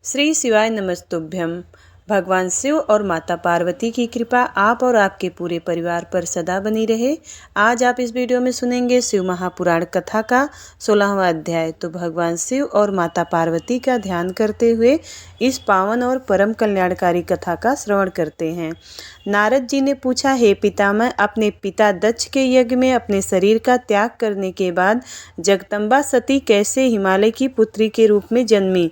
श्री शिवाय नमस्तुभ्यम। भगवान शिव और माता पार्वती की कृपा आप और आपके पूरे परिवार पर सदा बनी रहे। आज आप इस वीडियो में सुनेंगे शिव महापुराण कथा का 16वां अध्याय। तो भगवान शिव और माता पार्वती का ध्यान करते हुए इस पावन और परम कल्याणकारी कथा का श्रवण करते हैं। नारद जी ने पूछा, हे पितामह, अपने पिता दक्ष के यज्ञ में अपने शरीर का त्याग करने के बाद जगदम्बा सती कैसे हिमालय की पुत्री के रूप में जन्मी?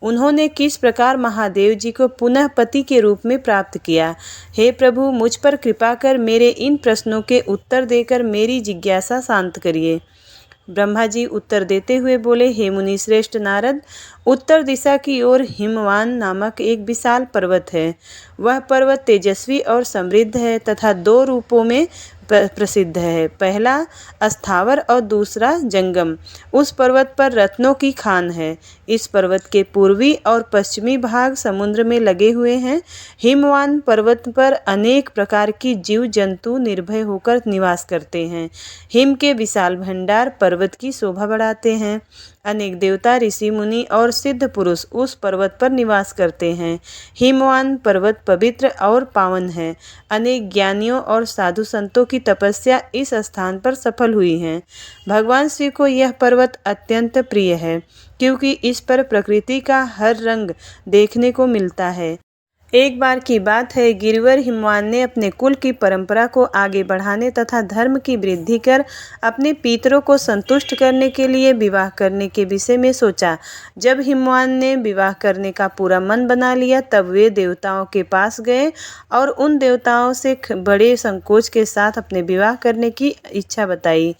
उन्होंने किस प्रकार महादेव जी को पुनः पति के रूप में प्राप्त किया? हे प्रभु, मुझ पर कृपा कर मेरे इन प्रश्नों के उत्तर देकर मेरी जिज्ञासा शांत करिए। ब्रह्मा जी उत्तर देते हुए बोले, हे मुनि श्रेष्ठ नारद, उत्तर दिशा की ओर हिमवान नामक एक विशाल पर्वत है। वह पर्वत तेजस्वी और समृद्ध है तथा दो रूपों में प्रसिद्ध है। पहला अस्थावर और दूसरा जंगम। उस पर्वत पर रत्नों की खान है। इस पर्वत के पूर्वी और पश्चिमी भाग समुद्र में लगे हुए हैं। हिमवान पर्वत पर अनेक प्रकार की जीव जंतु निर्भय होकर निवास करते हैं। हिम के विशाल भंडार पर्वत की शोभा बढ़ाते हैं। अनेक देवता, ऋषि, मुनि और सिद्ध पुरुष उस पर्वत पर निवास करते हैं। हिमवान पर्वत पवित्र और पावन है। अनेक ज्ञानियों और साधु संतों की तपस्या इस स्थान पर सफल हुई है। भगवान शिव को यह पर्वत अत्यंत प्रिय है, क्योंकि इस पर प्रकृति का हर रंग देखने को मिलता है। एक बार की बात है, गिरिवर हिमवान ने अपने कुल की परंपरा को आगे बढ़ाने तथा धर्म की वृद्धि कर अपने पितरों को संतुष्ट करने के लिए विवाह करने के विषय में सोचा। जब हिमवान ने विवाह करने का पूरा मन बना लिया, तब वे देवताओं के पास गए और उन देवताओं से बड़े संकोच के साथ अपने विवाह करने की इच्छा बताई।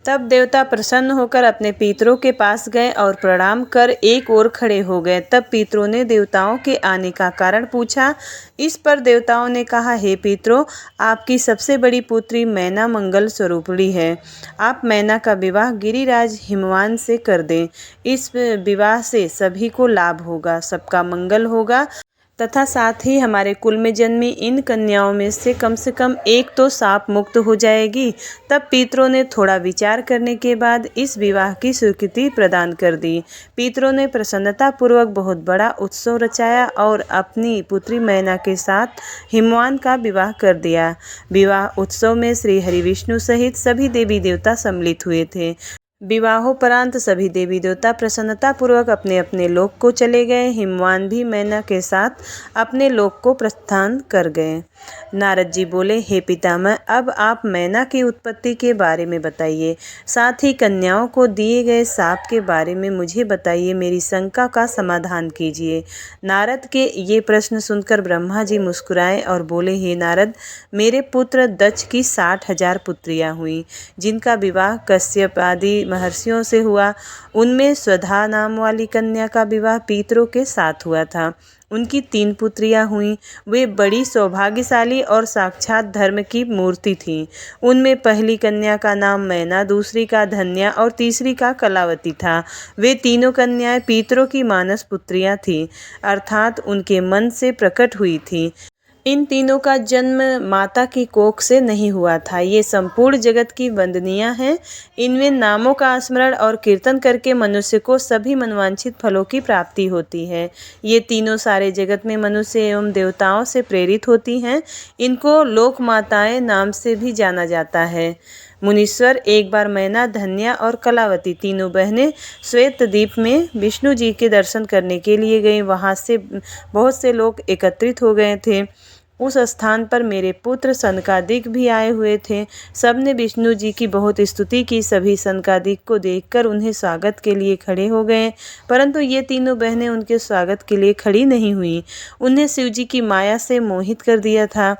तब देवता प्रसन्न होकर अपने पितरों के पास गए और प्रणाम कर एक ओर खड़े हो गए। तब पितरों ने देवताओं के आने का कारण पूछा। इस पर देवताओं ने कहा, हे पितरों, आपकी सबसे बड़ी पुत्री मैना मंगल स्वरूपिणी है। आप मैना का विवाह गिरिराज हिमवान से कर दें। इस विवाह से सभी को लाभ होगा, सबका मंगल होगा तथा साथ ही हमारे कुल में जन्मी इन कन्याओं में से कम एक तो शाप मुक्त हो जाएगी। तब पितरों ने थोड़ा विचार करने के बाद इस विवाह की स्वीकृति प्रदान कर दी। पितरों ने प्रसन्नता पूर्वक बहुत बड़ा उत्सव रचाया और अपनी पुत्री मैना के साथ हिमवान का विवाह कर दिया। विवाह उत्सव में श्री हरि विष्णु सहित सभी देवी देवता सम्मिलित हुए थे। विवाहोपरांत सभी देवी देवता प्रसन्नता पूर्वक अपने अपने लोक को चले गए। हिमवान भी मैना के साथ अपने लोक को प्रस्थान कर गए। नारद जी बोले, हे पितामह, अब आप मैना की उत्पत्ति के बारे में बताइए, साथ ही कन्याओं को दिए गए शाप के बारे में मुझे बताइए, मेरी शंका का समाधान कीजिए। नारद के ये प्रश्न सुनकर ब्रह्मा जी मुस्कुराए और बोले, हे नारद, मेरे पुत्र दक्ष की 60,000 पुत्रियां हुई, जिनका विवाह कश्यप आदि महर्षियों से हुआ। उनमें स्वधा नाम वाली कन्या का विवाह पितरों के साथ हुआ था। उनकी 3 पुत्रियां हुईं। वे बड़ी सौभाग्यशाली और साक्षात धर्म की मूर्ति थीं। उनमें पहली कन्या का नाम मैना, दूसरी का धन्या और तीसरी का कलावती था। वे तीनों कन्याएं पितरों की मानस पुत्रियां थीं, अर्थात उनके मन से प्रकट हुई थीं। इन तीनों का जन्म माता की कोख से नहीं हुआ था। ये संपूर्ण जगत की वंदनीय हैं। इनमें नामों का स्मरण और कीर्तन करके मनुष्य को सभी मनवांछित फलों की प्राप्ति होती है। ये तीनों सारे जगत में मनुष्य एवं देवताओं से प्रेरित होती हैं। इनको लोक माताएं नाम से भी जाना जाता है। मुनीश्वर, एक बार मैना, धन्या और कलावती तीनों बहनें श्वेत द्वीप में विष्णु जी के दर्शन करने के लिए गईं। वहाँ से बहुत से लोग एकत्रित हो गए थे। उस स्थान पर मेरे पुत्र सनकादिक भी आए हुए थे। सबने विष्णु जी की बहुत स्तुति की। सभी सनकादिक को देखकर उन्हें स्वागत के लिए खड़े हो गए, परंतु ये तीनों बहनें उनके स्वागत के लिए खड़ी नहीं हुई। उन्हें शिव जी की माया से मोहित कर दिया था।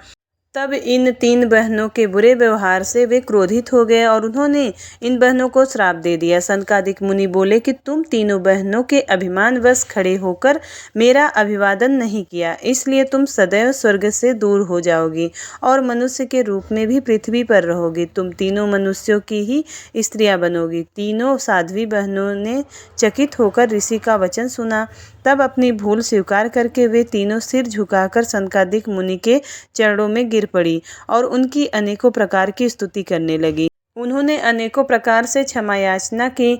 तब इन 3 बहनों के बुरे व्यवहार से वे क्रोधित हो गए और उन्होंने इन बहनों को श्राप दे दिया। सनकादिक मुनि बोले कि तुम तीनों बहनों के अभिमानवश खड़े होकर मेरा अभिवादन नहीं किया, इसलिए तुम सदैव स्वर्ग से दूर हो जाओगी और मनुष्य के रूप में भी पृथ्वी पर रहोगी। तुम तीनों मनुष्यों की ही स्त्रियां बनोगी। तीनों साध्वी बहनों ने चकित होकर ऋषि का वचन सुना। तब अपनी भूल स्वीकार करके वे तीनों सिर झुकाकर सनकादिक मुनि के चरणों में गिर पड़ी और उनकी अनेकों प्रकार की स्तुति करने लगी। उन्होंने अनेकों प्रकार से क्षमा याचना की।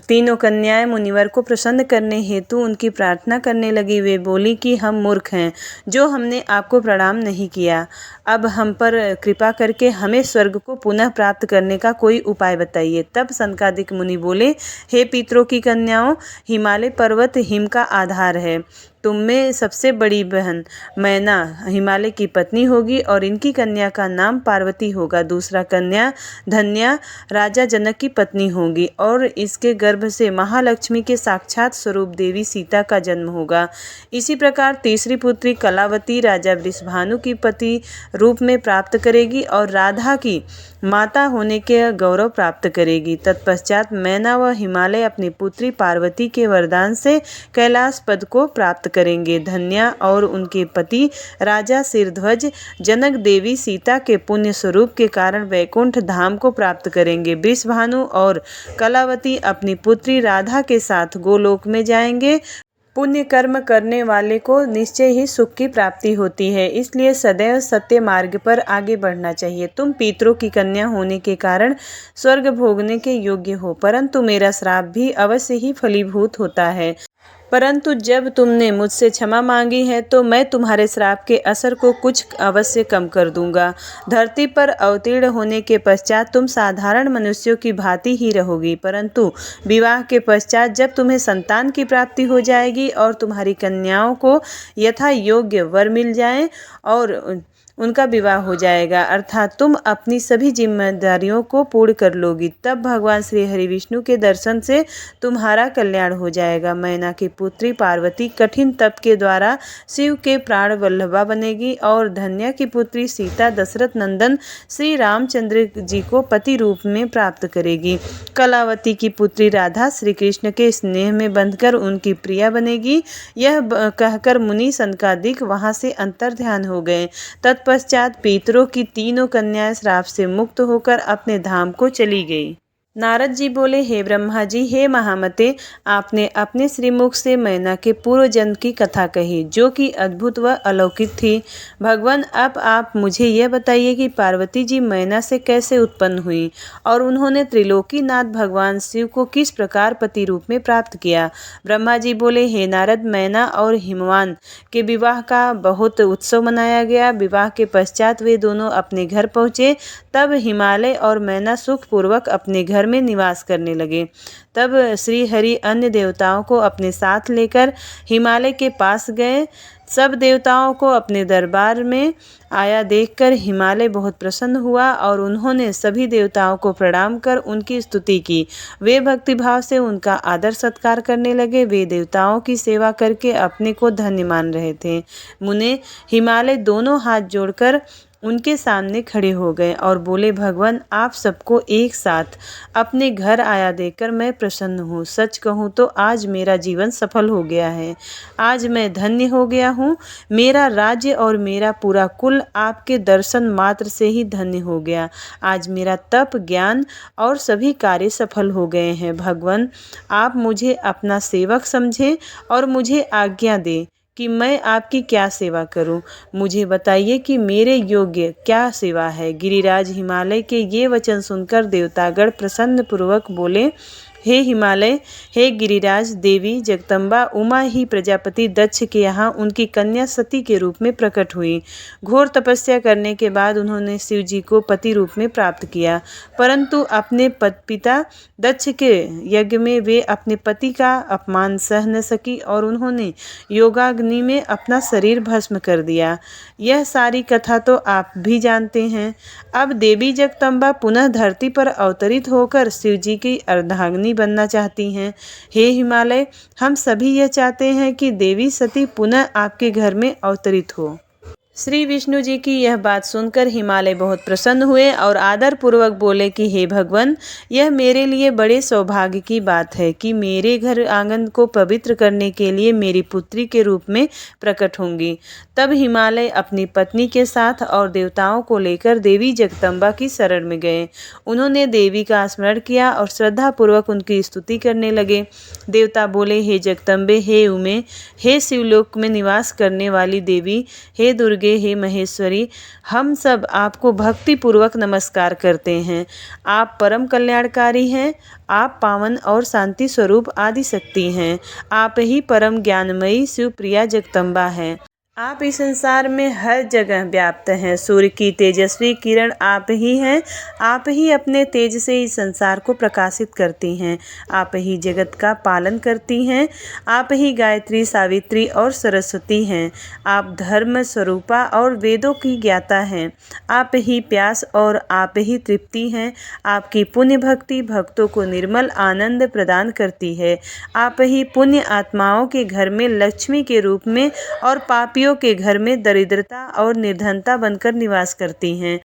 तीनों कन्याएं मुनिवर को प्रसन्न करने हेतु उनकी प्रार्थना करने लगी। वे बोली कि हम मूर्ख हैं जो हमने आपको प्रणाम नहीं किया। अब हम पर कृपा करके हमें स्वर्ग को पुनः प्राप्त करने का कोई उपाय बताइए। तब सनकादिक मुनि बोले, हे पितरों की कन्याओं, हिमालय पर्वत हिम का आधार है। तुम में सबसे बड़ी बहन मैना हिमालय की पत्नी होगी और इनकी कन्या का नाम पार्वती होगा। दूसरा कन्या धन्या राजा जनक की पत्नी होगी और इसके गर्भ से महालक्ष्मी के साक्षात स्वरूप देवी सीता का जन्म होगा। इसी प्रकार तीसरी पुत्री कलावती राजा वृषभानु की पति रूप में प्राप्त करेगी और राधा की माता होने के गौरव प्राप्त करेगी। तत्पश्चात मैना व हिमालय अपनी पुत्री पार्वती के वरदान से कैलाश पद को प्राप्त करेंगे। धन्या और उनके पति राजा सिरध्वज जनक देवी सीता के पुण्य स्वरूप के कारण वैकुंठ धाम को प्राप्त करेंगे। वृषभानु और कलावती अपनी पुत्री राधा के साथ गोलोक में जाएंगे। पुण्य कर्म करने वाले को निश्चय ही सुख की प्राप्ति होती है, इसलिए सदैव सत्य मार्ग पर आगे बढ़ना चाहिए। तुम पितरों की कन्या होने के कारण स्वर्ग भोगने के योग्य हो, परंतु मेरा श्राप भी अवश्य ही फलीभूत होता है। परंतु जब तुमने मुझसे क्षमा मांगी है तो मैं तुम्हारे श्राप के असर को कुछ अवश्य कम कर दूंगा। धरती पर अवतीर्ण होने के पश्चात तुम साधारण मनुष्यों की भांति ही रहोगी, परंतु विवाह के पश्चात जब तुम्हें संतान की प्राप्ति हो जाएगी और तुम्हारी कन्याओं को यथा योग्य वर मिल जाए और उनका विवाह हो जाएगा, अर्थात तुम अपनी सभी जिम्मेदारियों को पूर्ण कर लोगी, तब भगवान श्री हरि विष्णु के दर्शन से तुम्हारा कल्याण हो जाएगा। मैना की पुत्री पार्वती कठिन तप के द्वारा शिव के प्राण वल्लभा बनेगी और धन्या की पुत्री सीता दशरथ नंदन श्री रामचंद्र जी को पति रूप में प्राप्त करेगी। कलावती की पुत्री राधा श्री कृष्ण के स्नेह में बंधकर उनकी प्रिया बनेगी। यह कहकर मुनि सनकादिक वहां से अंतर्ध्यान हो गए। पश्चात पितरों की तीनों कन्याएं श्राप से मुक्त होकर अपने धाम को चली गई। नारद जी बोले, हे ब्रह्मा जी, हे महामते, आपने अपने श्रीमुख से मैना के पूर्व जन्म की कथा कही जो कि अद्भुत व अलौकिक थी। भगवान, अब आप मुझे यह बताइए कि पार्वती जी मैना से कैसे उत्पन्न हुई और उन्होंने त्रिलोकीनाथ भगवान शिव को किस प्रकार पति रूप में प्राप्त किया। ब्रह्मा जी बोले, हे नारद, मैना और हिमवान के विवाह का बहुत उत्सव मनाया गया। विवाह के पश्चात वे दोनों अपने घर पहुँचे। तब हिमालय और मैना सुखपूर्वक अपने घर में निवास करने लगे। तब श्री हरि अन्य देवताओं को अपने साथ लेकर हिमालय के पास गए। सब देवताओं को अपने दरबार में आया देखकर हिमालय बहुत प्रसन्न हुआ और उन्होंने सभी देवताओं को प्रणाम कर उनकी स्तुति की। वे भक्तिभाव से उनका आदर सत्कार करने लगे। वे देवताओं की सेवा करके अपने को धन्य मान रहे थे। मुने हिमालय दोनों हाथ जोड़कर उनके सामने खड़े हो गए और बोले, भगवान, आप सबको एक साथ अपने घर आया देखकर मैं प्रसन्न हूँ। सच कहूँ तो आज मेरा जीवन सफल हो गया है। आज मैं धन्य हो गया हूँ। मेरा राज्य और मेरा पूरा कुल आपके दर्शन मात्र से ही धन्य हो गया। आज मेरा तप, ज्ञान और सभी कार्य सफल हो गए हैं। भगवान, आप मुझे अपना सेवक समझें और मुझे आज्ञा दें कि मैं आपकी क्या सेवा करूं। मुझे बताइए कि मेरे योग्य क्या सेवा है। गिरिराज हिमालय के ये वचन सुनकर देवतागण प्रसन्न पूर्वक बोले, हे हिमालय, हे गिरिराज, देवी जगदम्बा उमा ही प्रजापति दक्ष के यहाँ उनकी कन्या सती के रूप में प्रकट हुई। घोर तपस्या करने के बाद उन्होंने शिव जी को पति रूप में प्राप्त किया, परंतु अपने पिता दक्ष के यज्ञ में वे अपने पति का अपमान सह न सकी और उन्होंने योगाग्नि में अपना शरीर भस्म कर दिया। यह सारी कथा तो आप भी जानते हैं। अब देवी जगदम्बा पुनः धरती पर अवतरित होकर शिव जी की अर्धांगिनी बनना चाहती हैं। हे हिमालय, हम सभी यह चाहते हैं कि देवी सती पुनः आपके घर में अवतरित हो। श्री विष्णु जी की यह बात सुनकर हिमालय बहुत प्रसन्न हुए और आदर पूर्वक बोले कि हे भगवान, यह मेरे लिए बड़े सौभाग्य की बात है कि मेरे घर आंगन को पवित्र करने के लिए मेरी पुत्री के रूप में प्रकट होंगी। तब हिमालय अपनी पत्नी के साथ और देवताओं को लेकर देवी जगदम्बा की शरण में गए। उन्होंने देवी का स्मरण किया और श्रद्धापूर्वक उनकी स्तुति करने लगे। देवता बोले, हे जगदम्बे, हे उमे, हे शिवलोक में निवास करने वाली देवी, हे दुर्गे, जुगे हे महेश्वरी, हम सब आपको भक्ति पूर्वक नमस्कार करते हैं। आप परम कल्याणकारी हैं, आप पावन और शांति स्वरूप आदि शक्ति हैं। आप ही परम ज्ञानमयी शिवप्रिया जगदम्बा हैं। आप इस संसार में हर जगह व्याप्त हैं। सूर्य की तेजस्वी किरण आप ही हैं। आप ही अपने तेज से इस संसार को प्रकाशित करती हैं। आप ही जगत का पालन करती हैं। आप ही गायत्री, सावित्री और सरस्वती हैं। आप धर्म स्वरूपा और वेदों की ज्ञाता हैं। आप ही प्यास और आप ही तृप्ति हैं। आपकी पुण्य भक्ति भक्तों को निर्मल आनंद प्रदान करती है। आप ही पुण्य आत्माओं के घर में लक्ष्मी के रूप में और पापियों के घर में दरिद्रता और निर्धनता बनकर निवास करती हैं।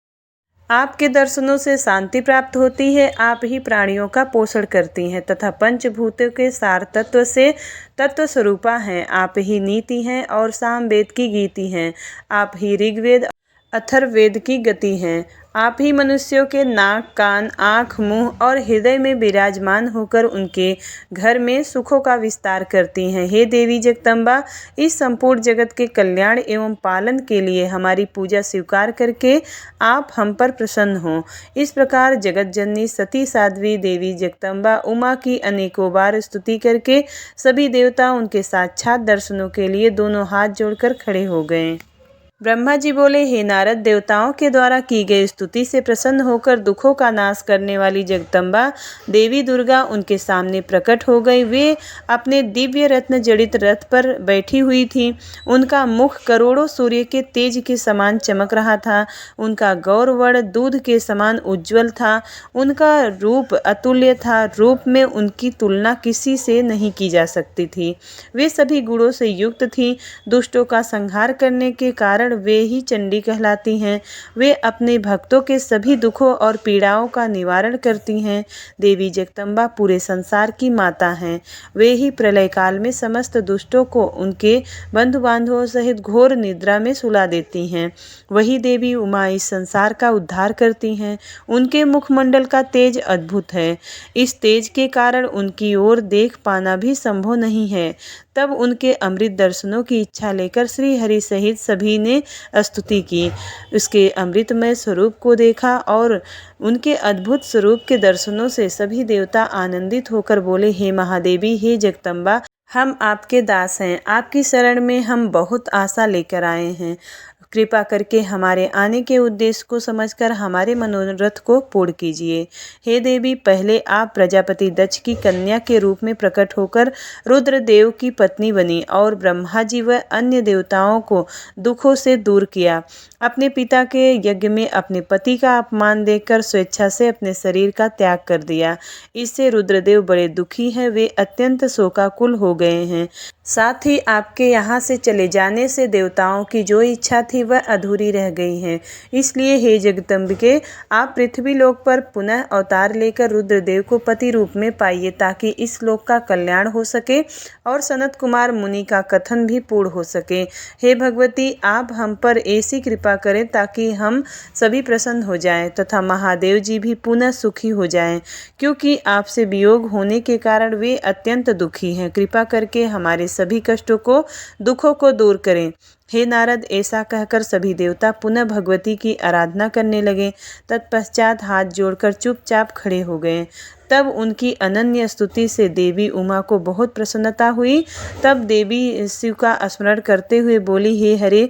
आपके दर्शनों से शांति प्राप्त होती है। आप ही प्राणियों का पोषण करती हैं तथा पंचभूतों के सार तत्व से तत्व स्वरूपा हैं। आप ही नीति हैं और सामवेद की गीति हैं। आप ही ऋग्वेद अथर्ववेद की गति हैं। आप ही मनुष्यों के नाक, कान, आँख, मुंह और हृदय में विराजमान होकर उनके घर में सुखों का विस्तार करती हैं। हे देवी जगदम्बा, इस संपूर्ण जगत के कल्याण एवं पालन के लिए हमारी पूजा स्वीकार करके आप हम पर प्रसन्न हों। इस प्रकार जगत जननी सती साध्वी देवी जगदम्बा उमा की अनेकों बार स्तुति करके सभी देवता उनके साक्षात दर्शनों के लिए दोनों हाथ जोड़कर खड़े हो गए। ब्रह्मा जी बोले, हे नारद, देवताओं के द्वारा की गई स्तुति से प्रसन्न होकर दुखों का नाश करने वाली जगदम्बा देवी दुर्गा उनके सामने प्रकट हो गई। वे अपने दिव्य रत्न जड़ित रथ पर बैठी हुई थी। उनका मुख करोड़ों सूर्य के तेज के समान चमक रहा था। उनका गौरवर्ण दूध के समान उज्जवल था। उनका रूप अतुल्य था। रूप में उनकी तुलना किसी से नहीं की जा सकती थी। वे सभी गुणों से युक्त थी। दुष्टों का संहार करने के कारण वे ही चंडी कहलाती हैं। वे अपने भक्तों के सभी दुखों और पीड़ाओं का निवारण करती हैं। देवी जगदम्बा पूरे संसार की माता हैं। वे ही प्रलय काल में समस्त दुष्टों को उनके बंधु बांधवों सहित घोर निद्रा में सुला देती हैं। वही देवी उमा इस संसार का उद्धार करती हैं। उनके मुखमंडल का तेज अद्भुत है। इस तेज के कारण उनकी ओर देख पाना भी संभव नहीं है। तब उनके अमृत दर्शनों की इच्छा लेकर श्री हरि सहित सभी ने स्तुति की। उसके अमृतमय स्वरूप को देखा और उनके अद्भुत स्वरूप के दर्शनों से सभी देवता आनंदित होकर बोले, हे महादेवी, हे जगदम्बा, हम आपके दास हैं। आपकी शरण में हम बहुत आशा लेकर आए हैं। कृपा करके हमारे आने के उद्देश्य को समझकर हमारे मनोरथ को पूर्ण कीजिए। हे देवी, पहले आप प्रजापति दक्ष की कन्या के रूप में प्रकट होकर रुद्रदेव की पत्नी बनी और ब्रह्मा जी व अन्य देवताओं को दुखों से दूर किया। अपने पिता के यज्ञ में अपने पति का अपमान देखकर स्वेच्छा से अपने शरीर का त्याग कर दिया। इससे रुद्रदेव बड़े दुखी हैं। वे अत्यंत शोकाकुल हो गए हैं। साथ ही आपके यहाँ से चले जाने से देवताओं की जो इच्छा थी वह अधूरी रह गई है। इसलिए हे जगदम्बिके, आप पृथ्वी लोक पर पुनः अवतार लेकर रुद्रदेव को पति रूप में पाइए ताकि इस लोक का कल्याण हो सके और सनत कुमार मुनि का कथन भी पूर्ण हो सके। हे भगवती, आप हम पर ऐसी कृपा करें ताकि हम सभी प्रसन्न हो जाएं तथा महादेव जी भी पुनः सुखी हो जाएं, क्योंकि आपसे वियोग होने के कारण वे अत्यंत दुखी हैं। कृपा करके हमारे सभी कष्टों को, दुखों को दूर करें। हे नारद, ऐसा कहकर सभी देवता पुनः भगवती की आराधना करने लगे। तत्पश्चात हाथ जोड़कर चुपचाप खड़े हो गए। तब उनकी अनन्य स्तुति से देवी उमा को बहुत प्रसन्नता हुई। तब देवी शिव का स्मरण करते हुए बोली, हे हरे,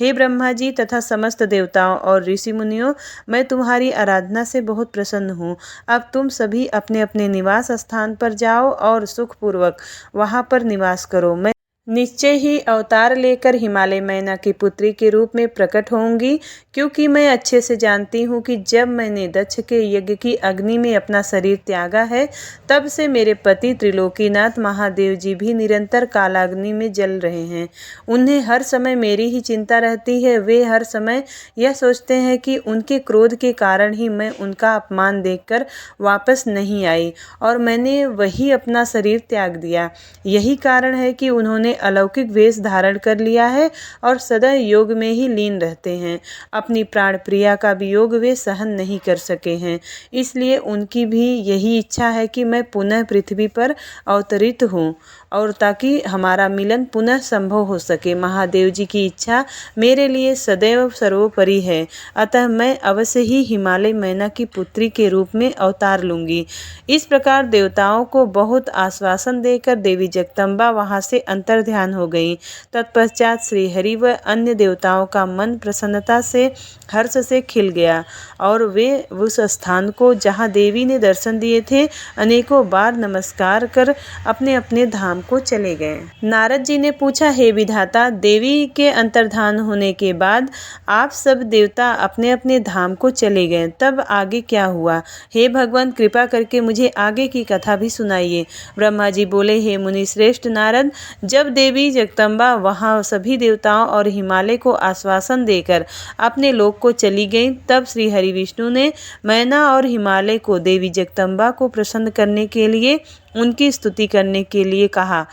हे ब्रह्मा जी तथा समस्त देवताओं और ऋषि मुनियों, मैं तुम्हारी आराधना से बहुत प्रसन्न हूँ। अब तुम सभी अपने अपने निवास स्थान पर जाओ और सुखपूर्वक वहाँ पर निवास करो। मैं निश्चय ही अवतार लेकर हिमालय मैना की पुत्री के रूप में प्रकट होंगी, क्योंकि मैं अच्छे से जानती हूँ कि जब मैंने दक्ष के यज्ञ की अग्नि में अपना शरीर त्यागा है, तब से मेरे पति त्रिलोकीनाथ महादेव जी भी निरंतर कालाग्नि में जल रहे हैं। उन्हें हर समय मेरी ही चिंता रहती है। वे हर समय यह सोचते हैं कि उनके क्रोध के कारण ही मैं उनका अपमान देखकर वापस नहीं आई और मैंने वही अपना शरीर त्याग दिया। यही कारण है कि उन्होंने अलौकिक वेश धारण कर लिया है और सदा योग में ही लीन रहते हैं। अपनी प्राण प्रिया का वियोग वे सहन नहीं कर सके हैं, इसलिए उनकी भी यही इच्छा है कि मैं पुनः पृथ्वी पर अवतरित हूँ और ताकि हमारा मिलन पुनः संभव हो सके। महादेव जी की इच्छा मेरे लिए सदैव सर्वोपरि है, अतः मैं अवश्य ही हिमालय मैना की पुत्री के रूप में अवतार लूंगी। इस प्रकार देवताओं को बहुत आश्वासन देकर देवी जगदम्बा वहां से अंतर्ध्यान हो गई। तत्पश्चात श्रीहरि व अन्य देवताओं का मन प्रसन्नता से हर्ष से खिल गया और वे उस स्थान को जहाँ देवी ने दर्शन दिए थे अनेकों बार नमस्कार कर अपने अपने धाम को चले गए। नारद जी ने पूछा, हे विधाता, देवी के अंतर्धान होने के बाद आप सब देवता अपने अपने धाम को चले गए, तब आगे क्या हुआ? हे भगवान, कृपा करके मुझे आगे की कथा भी सुनाइए। ब्रह्मा जी बोले, हे मुनि श्रेष्ठ नारद, जब देवी जगदम्बा वहाँ सभी देवताओं और हिमालय को आश्वासन देकर अपने लोक को चली गई, तब श्री हरि विष्णु ने मैना और हिमालय को देवी जगदम्बा को प्रसन्न करने के लिए उनकी स्तुति करने के लिए कहा।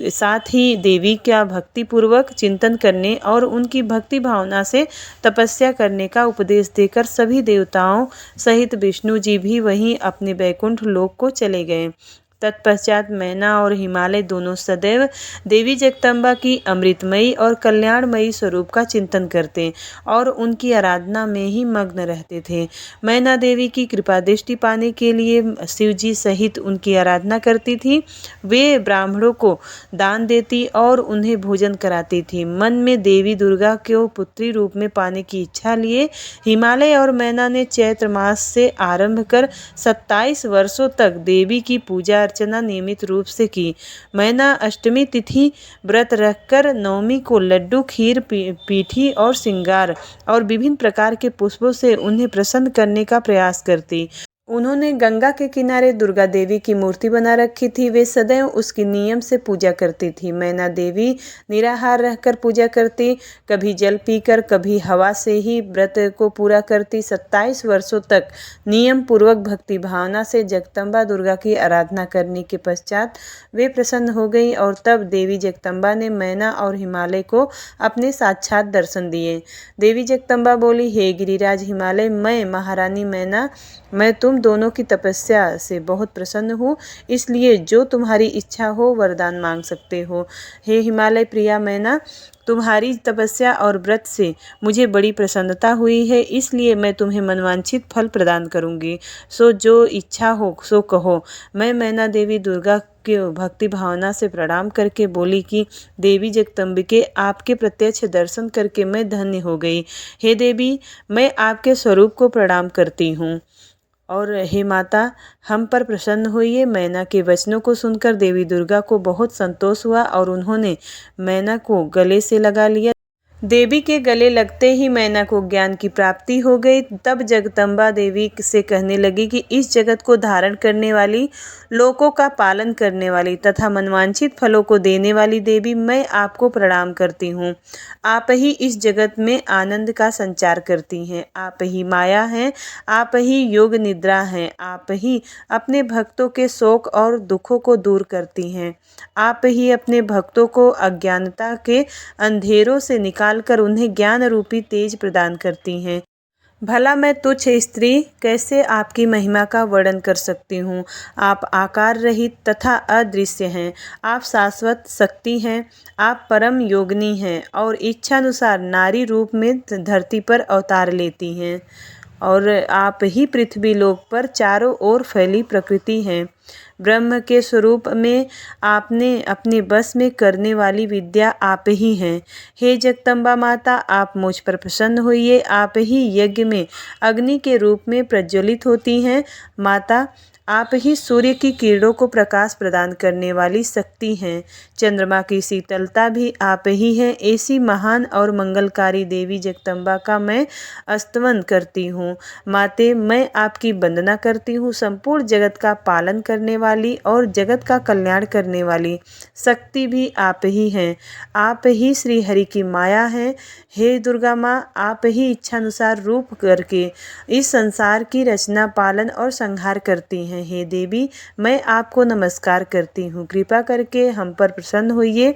साथ ही देवी का भक्ति पूर्वक चिंतन करने और उनकी भक्ति भावना से तपस्या करने का उपदेश देकर सभी देवताओं सहित विष्णु जी भी वहीं अपने वैकुंठ लोक को चले गए। तत्पश्चात मैना और हिमालय दोनों सदैव देवी जगदम्बा की अमृतमयी और कल्याणमयी स्वरूप का चिंतन करते और उनकी आराधना में ही मग्न रहते थे। मैना देवी की कृपा दृष्टि पाने के लिए शिव जी सहित उनकी आराधना करती थी। वे ब्राह्मणों को दान देती और उन्हें भोजन कराती थी। मन में देवी दुर्गा को पुत्री रूप में पाने की इच्छा लिए हिमालय और मैना ने चैत्र मास से आरंभ कर 27 वर्षों तक देवी की पूजा अर्चना नियमित रूप से की। मैना अष्टमी तिथि व्रत रखकर नवमी को लड्डू, खीर, पीठी और श्रृंगार और विभिन्न प्रकार के पुष्पों से उन्हें प्रसन्न करने का प्रयास करती। उन्होंने गंगा के किनारे दुर्गा देवी की मूर्ति बना रखी थी। वे सदैव उसकी नियम से पूजा करती थी। मैना देवी निराहार रहकर पूजा करती, कभी जल पीकर कभी हवा से ही व्रत को पूरा करती। 27 वर्षों तक नियम पूर्वक भक्ति भावना से जगदम्बा दुर्गा की आराधना करने के पश्चात वे प्रसन्न हो गई और तब देवी जगदम्बा ने मैना और हिमालय को अपने साक्षात दर्शन दिए। देवी जगदम्बा बोली, हे गिरिराज हिमालय, मैं महारानी मैना, मैं तुम दोनों की तपस्या से बहुत प्रसन्न हूँ, इसलिए जो तुम्हारी इच्छा हो वरदान मांग सकते हो। हे हिमालय प्रिया मैना, तुम्हारी तपस्या और व्रत से मुझे बड़ी प्रसन्नता हुई है, इसलिए मैं तुम्हें मनवांछित फल प्रदान करूँगी। सो जो इच्छा हो सो कहो। मैं मैना देवी दुर्गा के भक्ति भावना से प्रणाम करके बोली कि देवी जगदम्बिके, आपके प्रत्यक्ष दर्शन करके मैं धन्य हो गई। हे देवी, मैं आपके स्वरूप को प्रणाम करती हूँ और हे माता, हम पर प्रसन्न होइए। मैना के वचनों को सुनकर देवी दुर्गा को बहुत संतोष हुआ और उन्होंने मैना को गले से लगा लिया। देवी के गले लगते ही मैना को ज्ञान की प्राप्ति हो गई। तब जगदम्बा देवी से कहने लगी कि इस जगत को धारण करने वाली, लोकों का पालन करने वाली तथा मनवांछित फलों को देने वाली देवी, मैं आपको प्रणाम करती हूँ। आप ही इस जगत में आनंद का संचार करती हैं। आप ही माया हैं, आप ही योग निद्रा हैं, आप ही अपने भक्तों के शोक और दुखों को दूर करती हैं। आप ही अपने भक्तों को अज्ञानता के अंधेरों से निकाल कर उन्हें ज्ञान रूपी तेज प्रदान करती हैं। भला मैं तुच्छ स्त्री कैसे आपकी महिमा का वर्णन कर सकती हूँ। आप आकार रहित तथा अदृश्य हैं, आप शाश्वत शक्ति हैं, आप परम योगिनी हैं और इच्छानुसार नारी रूप में धरती पर अवतार लेती हैं और आप ही पृथ्वी लोक पर चारों ओर फैली प्रकृति हैं। ब्रह्म के स्वरूप में आपने अपने बस में करने वाली विद्या आप ही हैं। हे जगदम्बा माता, आप मुझ पर प्रसन्न होइए। आप ही यज्ञ में अग्नि के रूप में प्रज्वलित होती हैं। माता, आप ही सूर्य की किरणों को प्रकाश प्रदान करने वाली शक्ति हैं। चंद्रमा की शीतलता भी आप ही हैं। ऐसी महान और मंगलकारी देवी जगदम्बा का मैं स्तवन करती हूँ। माते, मैं आपकी वंदना करती हूँ। संपूर्ण जगत का पालन करने वाली और जगत का कल्याण करने वाली शक्ति भी आप ही हैं। आप ही श्री हरि की माया हैं। हे दुर्गा माँ, आप ही इच्छानुसार रूप करके इस संसार की रचना, पालन और संहार करती हैं। हे देवी, मैं आपको नमस्कार करती हूँ। कृपा करके हम पर प्रसन्न होइए।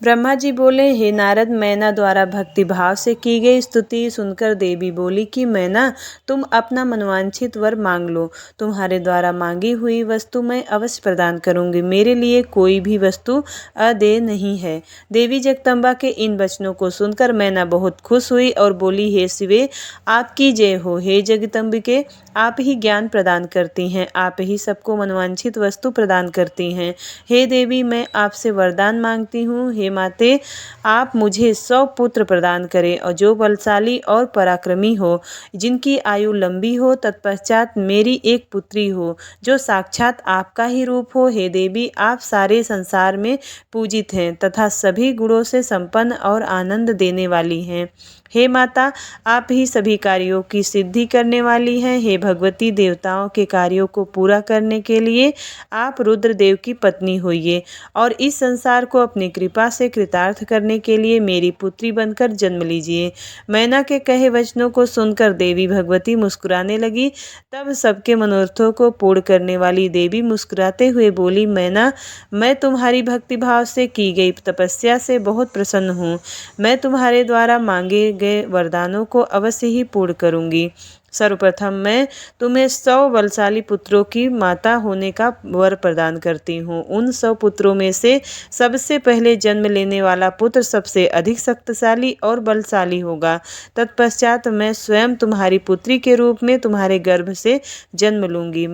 ब्रह्मा जी बोले, हे नारद, मैना द्वारा भक्ति भाव से की गई स्तुति सुनकर देवी बोली कि मैना, तुम अपना मनवांछित वर मांग लो। तुम्हारे द्वारा मांगी हुई वस्तु मैं अवश्य प्रदान करूंगी। मेरे लिए कोई भी वस्तु अदेय नहीं है। देवी जगदम्बा के इन वचनों को सुनकर मैना बहुत खुश हुई और बोली, हे शिवे, आपकी जय हो। हे जगदम्बिके, आप ही ज्ञान प्रदान करती हैं, आप ही सबको मनवांछित वस्तु प्रदान करती हैं। हे देवी, मैं आपसे वरदान मांगती हूँ। हे माते, आप मुझे 100 पुत्र प्रदान करें और जो बलशाली और पराक्रमी हो, जिनकी आयु लंबी हो, तत्पश्चात मेरी एक पुत्री हो जो साक्षात आपका ही रूप हो। हे देवी, आप सारे संसार में पूजित हैं तथा सभी गुणों से संपन्न और आनंद देने वाली हैं। हे माता, आप ही सभी कार्यों की सिद्धि करने वाली हैं। हे भगवती, देवताओं के कार्यों को पूरा करने के लिए आप रुद्रदेव की पत्नी होइए और इस संसार को अपनी कृपा से कृतार्थ करने के लिए मेरी पुत्री बनकर जन्म लीजिए। मैना के कहे वचनों को सुनकर देवी भगवती मुस्कुराने लगी। तब सबके मनोरथों को पूर्ण करने वाली देवी मुस्कुराते हुए बोली, मैना, मैं तुम्हारी भक्ति भाव से की गई तपस्या से बहुत प्रसन्न हूँ। मैं तुम्हारे द्वारा मांगे गए वरदानों को अवश्य ही पूर्ण करूंगी। सर्वप्रथम मैं तुम्हें 100 बलशाली पुत्रों की माता होने का वर प्रदान करती हूँ। उन 100 पुत्रों में से सबसे पहले जन्म लेने वाला पुत्र सबसे अधिक शक्तिशाली और बलशाली होगा। तत्पश्चात मैं स्वयं तुम्हारी पुत्री के रूप में तुम्हारे गर्भ से जन्म लूंगी।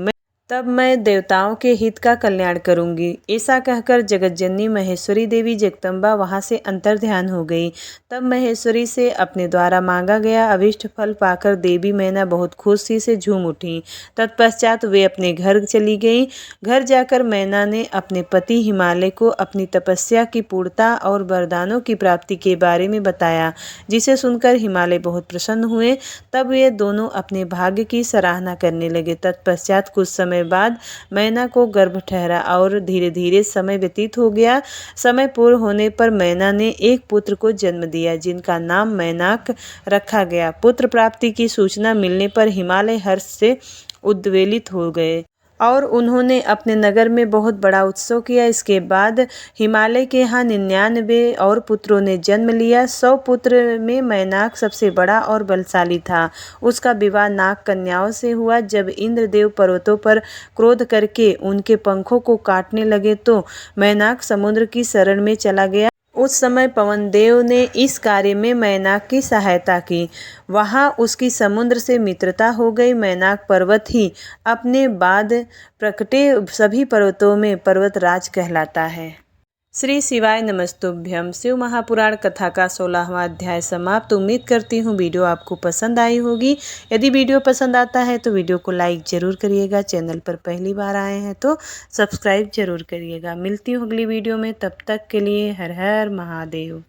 तब मैं देवताओं के हित का कल्याण करूंगी। ऐसा कहकर जगतजननी महेश्वरी देवी जगदम्बा वहां से अंतर्ध्यान हो गई। तब महेश्वरी से अपने द्वारा मांगा गया अभिष्ट फल पाकर देवी मैना बहुत खुशी से झूम उठी। तत्पश्चात वे अपने घर चली गईं। घर जाकर मैना ने अपने पति हिमालय को अपनी तपस्या की पूर्णता और वरदानों की प्राप्ति के बारे में बताया, जिसे सुनकर हिमालय बहुत प्रसन्न हुए। तब वे दोनों अपने भाग्य की सराहना करने लगे। तत्पश्चात कुछ समय बाद मैना को गर्भ ठहरा और धीरे धीरे समय व्यतीत हो गया। समय पूर्ण होने पर मैना ने एक पुत्र को जन्म दिया, जिनका नाम मैनाक रखा गया। पुत्र प्राप्ति की सूचना मिलने पर हिमालय हर्ष से उद्वेलित हो गए और उन्होंने अपने नगर में बहुत बड़ा उत्सव किया। इसके बाद हिमालय के यहाँ 99 और पुत्रों ने जन्म लिया। 100 पुत्र में मैनाक सबसे बड़ा और बलशाली था। उसका विवाह नाग कन्याओं से हुआ। जब इंद्रदेव पर्वतों पर क्रोध करके उनके पंखों को काटने लगे तो मैनाक समुद्र की शरण में चला गया। उस समय पवन देव ने इस कार्य में मैनाक की सहायता की। वहां उसकी समुद्र से मित्रता हो गई। मैनाक पर्वत ही अपने बाद प्रकटे सभी पर्वतों में पर्वतराज कहलाता है। श्री शिवाय नमस्तुभ्यं। शिव महापुराण कथा का 16वां अध्याय समाप्त। उम्मीद करती हूँ वीडियो आपको पसंद आई होगी। यदि वीडियो पसंद आता है तो वीडियो को लाइक ज़रूर करिएगा। चैनल पर पहली बार आए हैं तो सब्सक्राइब ज़रूर करिएगा। मिलती हूँ अगली वीडियो में, तब तक के लिए हर हर महादेव।